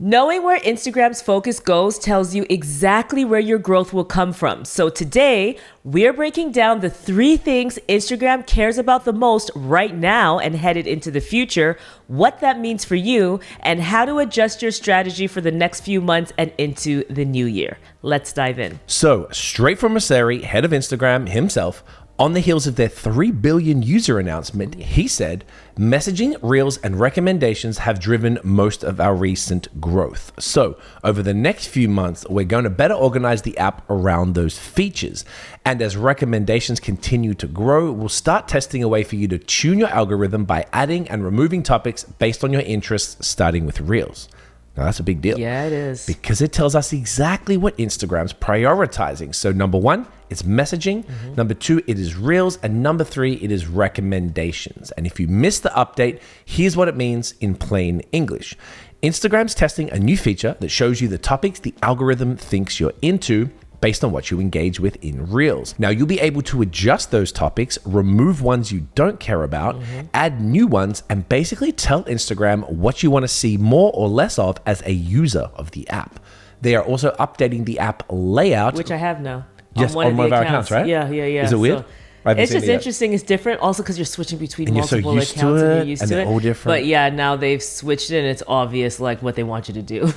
Knowing where Instagram's focus goes tells you exactly where your growth will come from. So today, we're breaking down the 3 things Instagram cares about the most right now and headed into the future, what that means for you, and how to adjust your strategy for the next few months and into the new year. Let's dive in. So, straight from Mosseri, head of Instagram himself, on the heels of their 3 billion user announcement, he said, messaging, reels, and recommendations have driven most of our recent growth. So, over the next few months, we're going to better organize the app around those features. And as recommendations continue to grow, we'll start testing a way for you to tune your algorithm by adding and removing topics based on your interests, starting with reels. Now, that's a big deal. Yeah, it is. Because it tells us exactly what Instagram's prioritizing. So number 1, it's messaging. Number 2, it is reels. And number 3, it is recommendations. And if you missed the update, here's what it means in plain English. Instagram's testing a new feature that shows you the topics the algorithm thinks you're into based on what you engage with in Reels. Now, you'll be able to adjust those topics, remove ones you don't care about, add new ones, and basically tell Instagram what you want to see more or less of as a user of the app. They are also updating the app layout. Which I have now. Yes, on one of our accounts, right? Yeah. Is it weird? So, it's just interesting. It's different also because you're switching between multiple accounts and you're used to it. And they're all different. But yeah, now they've switched it and it's obvious like what they want you to do.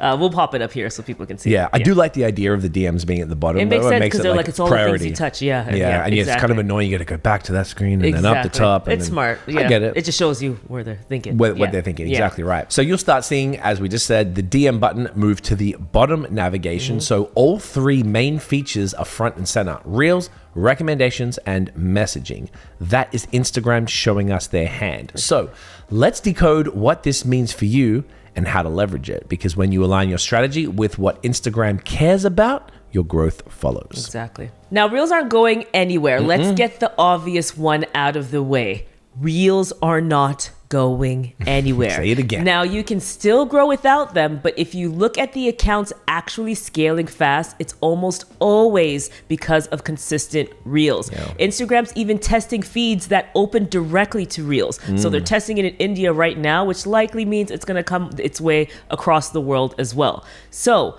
We'll pop it up here so people can see. Yeah, I do like the idea of the DMs being at the bottom. It makes sense because they're like it's all the things you touch. Yeah, and exactly. it's kind of annoying. You got to go back to that screen and then up the top. It's smart. Yeah, I get it. It just shows you where they're thinking. What they're thinking. Exactly right. So you'll start seeing, as we just said, the DM button move to the bottom navigation. So all 3 main features are front and center: Reels, recommendations, and messaging. That is Instagram showing us their hand. So let's decode what this means for you and how to leverage it. Because when you align your strategy with what Instagram cares about, your growth follows. Exactly. Now, Reels aren't going anywhere. Let's get the obvious one out of the way. Reels are not going anywhere. Say it again. Now, you can still grow without them, but if you look at the accounts actually scaling fast, it's almost always because of consistent Reels. Yeah. Instagram's even testing feeds that open directly to Reels. So they're testing it in India right now, which likely means it's going to come its way across the world as well. So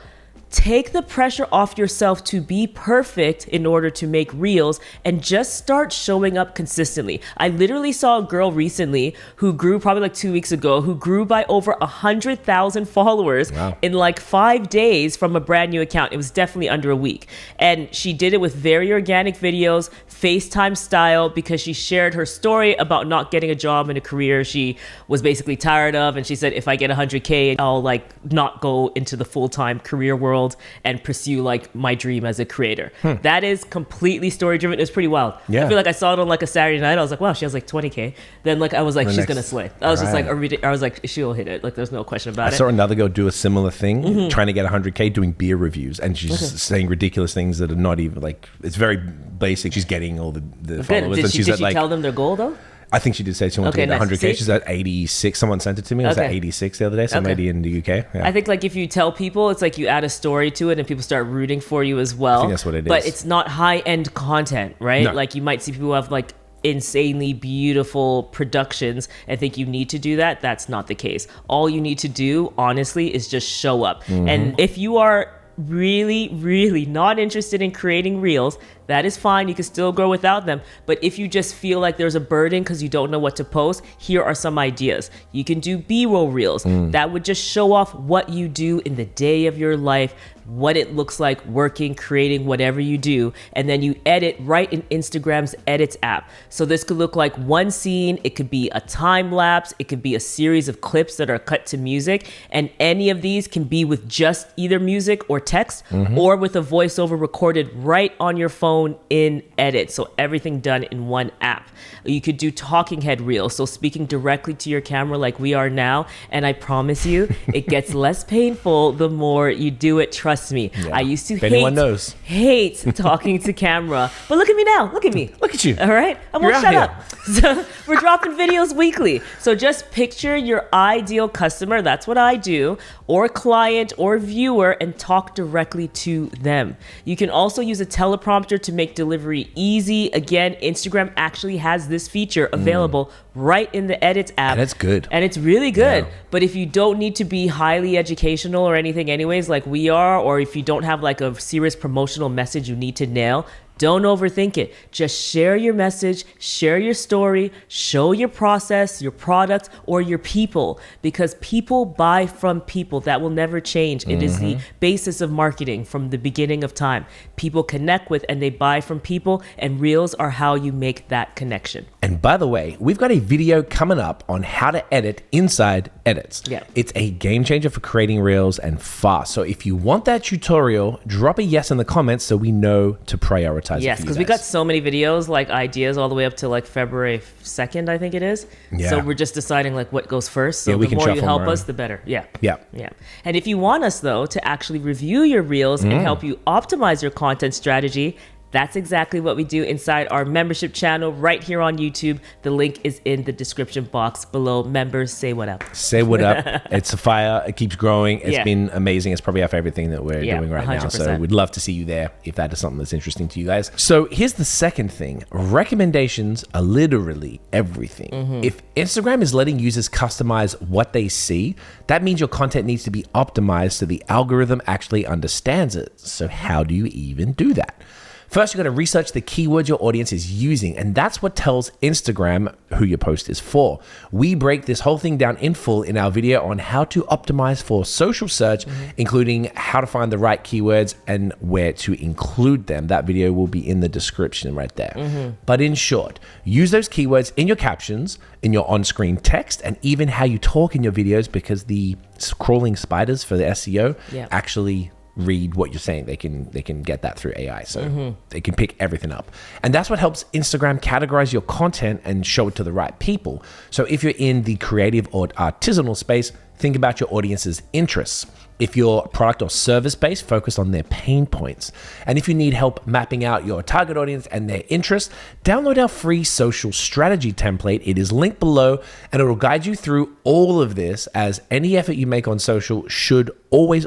take the pressure off yourself to be perfect in order to make Reels and just start showing up consistently. I literally saw a girl recently who grew probably like 2 weeks ago, who grew by over 100,000 followers in like 5 days from a brand new account. It was definitely under a week. And she did it with very organic videos, FaceTime style, because she shared her story about not getting a job in a career she was basically tired of. And she said, if I get 100K, I'll like not go into the full-time career world and pursue like my dream as a creator. That is completely story driven. It was pretty wild. I feel like I saw it on like a Saturday night. I was like, wow, she has like 20K. Then like I was like, she's gonna slay. I was just like, I was like, she'll hit it. Like there's no question about it. I saw another girl do a similar thing, trying to get 100K doing beer reviews, and she's saying ridiculous things that are not even like, it's very basic. She's getting all the followers. Did she tell them their goal though? I think she did say she wanted to get 100K. She's at 86. Someone sent it to me. I was at 86 the other day, so maybe in the UK. Yeah. I think like if you tell people, it's like you add a story to it and people start rooting for you as well. I think that's what it is. But it's not high-end content, right? No. Like you might see people who have like insanely beautiful productions and think you need to do that. That's not the case. All you need to do, honestly, is just show up. And if you are really not interested in creating Reels, that is fine. You can still grow without them. But if you just feel like there's a burden because you don't know what to post, here are some ideas. You can do B-roll Reels. That would just show off what you do in the day of your life, what it looks like working, creating whatever you do, and then you edit right in Instagram's Edits app. So this could look like one scene, it could be a time lapse, it could be a series of clips that are cut to music, and any of these can be with just either music or text, or with a voiceover recorded right on your phone in Edit. So everything done in one app. You could do talking head Reels, so speaking directly to your camera like we are now, and I promise you, it gets less painful the more you do it. Trust Trust me. I used to If anyone knows. hate talking to camera. But look at me now. Look at me. Look at you. All right? I won't You're shut out up. So we're dropping videos weekly. So just picture your ideal customer, that's what I do, or client or viewer, and talk directly to them. You can also use a teleprompter to make delivery easy. Again, Instagram actually has this feature available right in the Edits app. And it's good. And it's really good. Yeah. But if you don't need to be highly educational or anything anyways, like we are, or if you don't have like a serious promotional message you need to nail, don't overthink it. Just share your message, share your story, show your process, your product, or your people, because people buy from people. That will never change. It is the basis of marketing from the beginning of time. People connect with and they buy from people, and Reels are how you make that connection. And by the way, we've got a video coming up on how to edit inside Edits. Yeah. It's a game changer for creating Reels and fast. So if you want that tutorial, drop a yes in the comments so we know to prioritize it. Yes, because we got so many videos, like ideas all the way up to like February 2nd, I think it is. Yeah. So we're just deciding like what goes first. So we the can more you shuffle help around. us, the better. Yeah. Yeah. Yeah. And if you want us though to actually review your Reels and help you optimize your content strategy, that's exactly what we do inside our membership channel right here on YouTube. The link is in the description box below. Members, say what up. Say what up. It's a fire. It keeps growing. It's Yeah. been amazing. It's probably our favorite thing that we're Yeah, doing right now. So 100%. we'd love to see you there if that is something that's interesting to you guys. So here's the second thing. Recommendations are literally everything. If Instagram is letting users customize what they see, that means your content needs to be optimized so the algorithm actually understands it. So how do you even do that? First, you got to research the keywords your audience is using, and that's what tells Instagram who your post is for. We break this whole thing down in full in our video on how to optimize for social search, including how to find the right keywords and where to include them. That video will be in the description right there. But in short, use those keywords in your captions, in your on-screen text, and even how you talk in your videos, because the crawling spiders for the SEO actually read what you're saying. They can get that through AI, so they can pick everything up, and that's what helps Instagram categorize your content and show it to the right people. So if you're in the creative or artisanal space, think about your audience's interests. If your product or service based, focus on their pain points. And if you need help mapping out your target audience and their interests, download our free social strategy template. It is linked below, and it will guide you through all of this, as any effort you make on social should always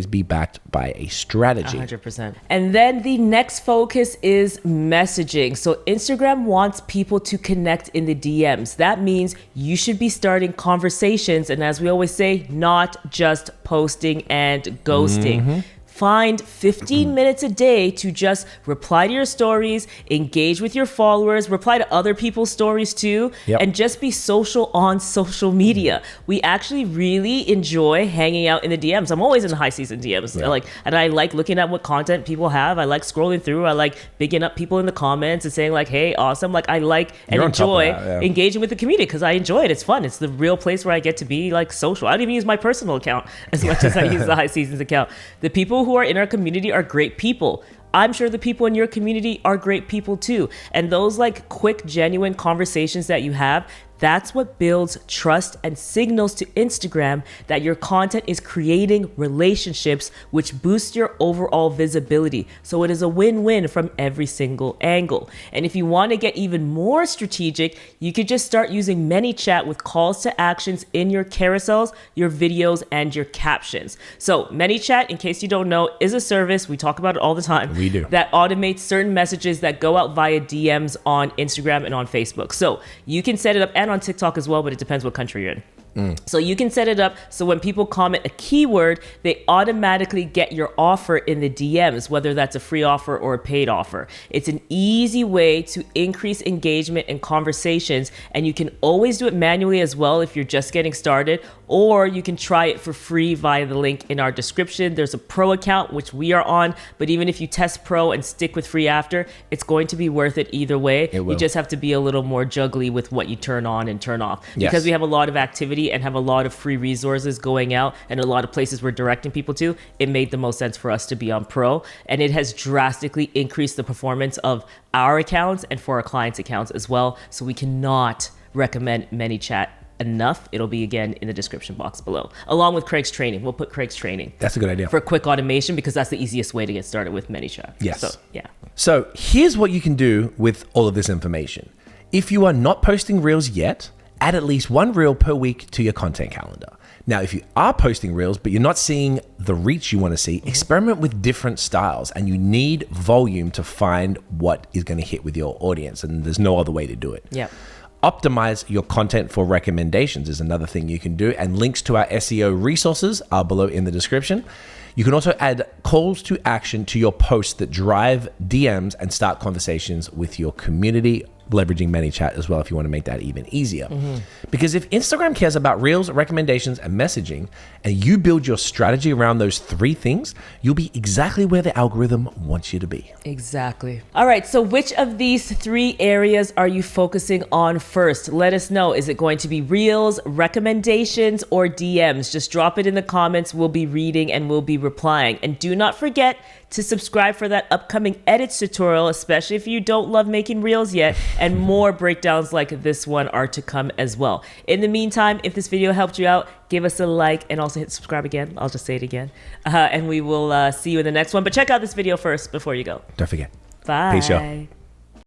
be backed by a strategy. 100%. And then the next focus is messaging. So Instagram wants people to connect in the DMs. That means you should be starting conversations, and as we always say, not just posting and ghosting. Find 15 minutes a day to just reply to your stories, engage with your followers, reply to other people's stories too, and just be social on social media. We actually really enjoy hanging out in the DMs. I'm always in the high season DMs. And I like looking at what content people have. I like scrolling through. I like bigging up people in the comments and saying like, hey, awesome. Like I like and enjoy engaging with the community because I enjoy it. It's fun. It's the real place where I get to be like social. I don't even use my personal account as much as I use the high seasons account. The people who are in our community are great people. I'm sure the people in your community are great people too. And those like quick, genuine conversations that you have, that's what builds trust and signals to Instagram that your content is creating relationships, which boosts your overall visibility. So it is a win-win from every single angle. And if you want to get even more strategic, you could just start using ManyChat with calls to actions in your carousels, your videos, and your captions. So ManyChat, in case you don't know, is a service, we talk about it all the time, we do, that automates certain messages that go out via DMs on Instagram and on Facebook. So you can set it up, and on TikTok as well, but it depends what country you're in. So you can set it up so when people comment a keyword, they automatically get your offer in the DMs, whether that's a free offer or a paid offer. It's an easy way to increase engagement and conversations, and you can always do it manually as well if you're just getting started, or you can try it for free via the link in our description. There's a pro account, which we are on, but even if you test pro and stick with free after, it's going to be worth it either way. You just have to be a little more juggly with what you turn on and turn off. Because we have a lot of activity and have a lot of free resources going out and a lot of places we're directing people to, it made the most sense for us to be on pro, and it has drastically increased the performance of our accounts and for our clients' accounts as well. So we cannot recommend ManyChat enough, it'll be again in the description box below, along with Craig's training. We'll put Craig's training. That's a good idea. For quick automation, because that's the easiest way to get started with ManyChat. Yes. So, yeah. So here's what you can do with all of this information. If you are not posting Reels yet, add at least one Reel per week to your content calendar. Now, if you are posting Reels, but you're not seeing the reach you want to see, experiment with different styles, and you need volume to find what is going to hit with your audience. And there's no other way to do it. Yeah. Optimize your content for recommendations is another thing you can do. And links to our SEO resources are below in the description. You can also add calls to action to your posts that drive DMs and start conversations with your community, leveraging ManyChat as well if you want to make that even easier. Because if Instagram cares about Reels, recommendations, and messaging, and you build your strategy around those three things, you'll be exactly where the algorithm wants you to be. Exactly. All right, so which of these three areas are you focusing on first? Let us know. Is it going to be Reels, recommendations, or DMs? Just drop it in the comments. We'll be reading and we'll be replying. And do not forget to subscribe for that upcoming edits tutorial, especially if you don't love making Reels yet, and more breakdowns like this one are to come as well. In the meantime, if this video helped you out, give us a like and also hit subscribe again. I'll just say it again. And we will see you in the next one. But check out this video first before you go. Don't forget. Bye. Peace, y'all.